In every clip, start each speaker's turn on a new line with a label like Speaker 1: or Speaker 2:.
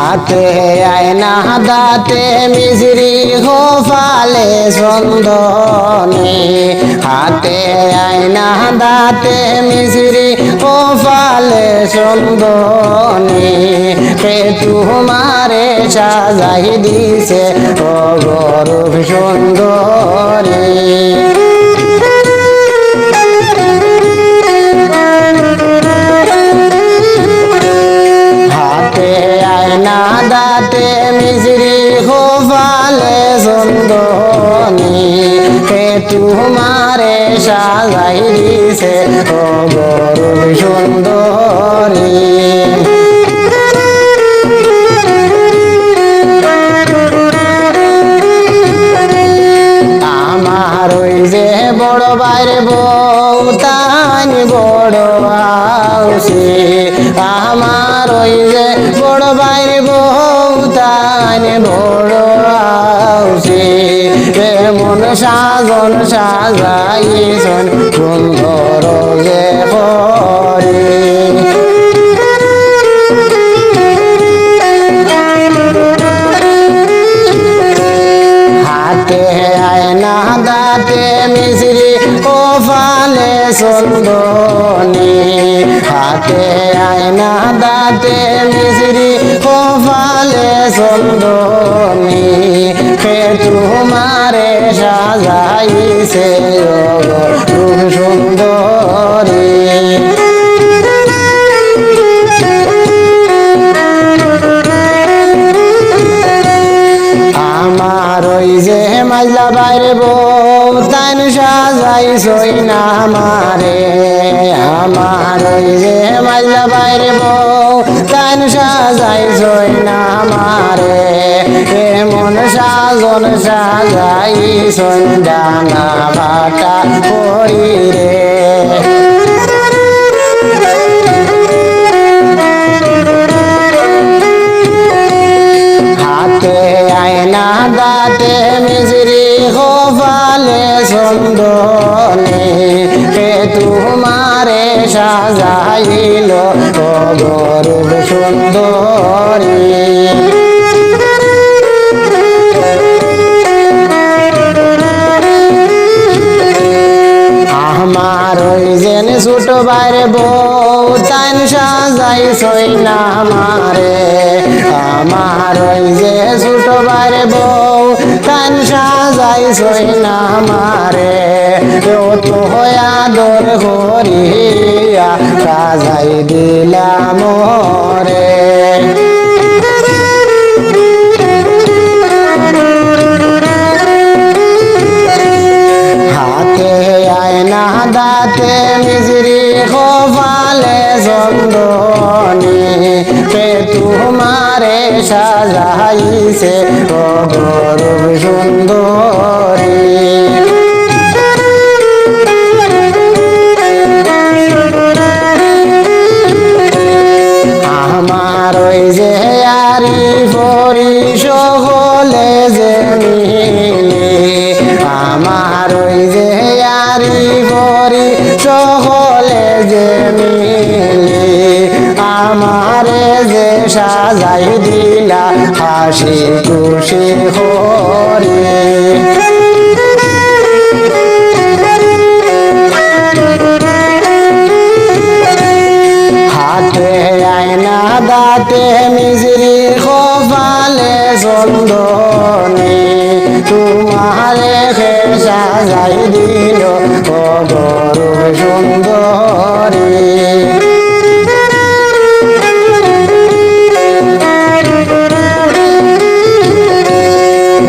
Speaker 1: হাতে আয়না দাঁতে মিজরি গোপালে চন্দনে হাতে আয়না দাঁতে মিজরি গোপালে চন্দনে কে তোমারে সাজাই দিছে অগরূপ সুন্দরী দাঁতে মিজরি গোপালে চন্দনী কে তোমারে সাজাই দিছে অগরূপ সুন্দরী আমার ওই যে বড় বাইরে বউ তাই বড় আউসি আমার ওই যে বড় বাইরে বউ তাই বড় আউসি এমন সাজন সাজাইছেন সুন্দর যে করে হাতে আয়না দাঁতে মিজরি গোপালে চন্দনী হাতে আয়না দাঁতে মিজরি গোপালে চন্দনী কে তোমারে সাজাইছে অগরূপ সুন্দরী আমার ওই যে মাইলা বাইরে বউ তাই সাজাইছই না মারে আমার ওই যে মাইলা বাইরে বউ তাই সাজাইছই না মারে এমন সাজন সাজাইছই ডানা বাটা করি রে হাতে আয়না দাঁতে মিজরি গোপালে চন্দনে কে তোমারে সাজাইল অগরূপ সুন্দরী আমার ওই যেন ছোট বাইরে বউ তাই সাজাইছই না মারে আমার ওই যে ছোট বাইরে বউ তাই সাজাইছই না মারে ও তো আদর করিয়া সাজাই দিলাম রে হাতে আয়না দাঁতে মিজরি গোপালে চন্দনী কে তোমারে সাজাইছে অগরূপ সুন্দরী আমার ওই যে আরি পরি সকলে যে মিলে আমার ওই যে আরি পরি সকলে যে মিলে আমারে যে সাজাই দিলা হাসি খুশি হরে হাতে আয়না দাঁতে মিজরি গোপালে চন্দনী তোমারে সাজাই দিল অগরূপ সুন্দরী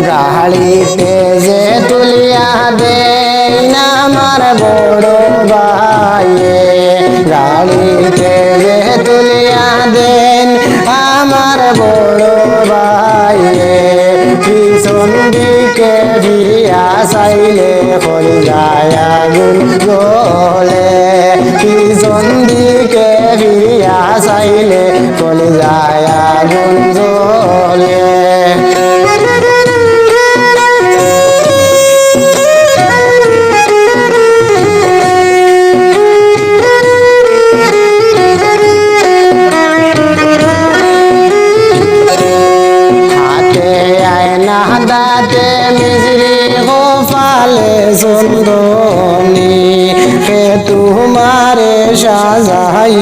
Speaker 1: গাড়িতে যে তুলিয়া দেয় না আমার বড় ভাইয়ে গাড়িতে যে তুলিয়া দেন আমার বড় ভাইয়ে পিছন দিকে ফিরিয়া চাইলে হয়ে যায় আগুন জ্বলে পিছন দিকে ফিরিয়া চাইলে হয়ে যায় আগুন জ্বলে হাতে মিজরি গোপালে চন্দনী হে তোমারে সাজাই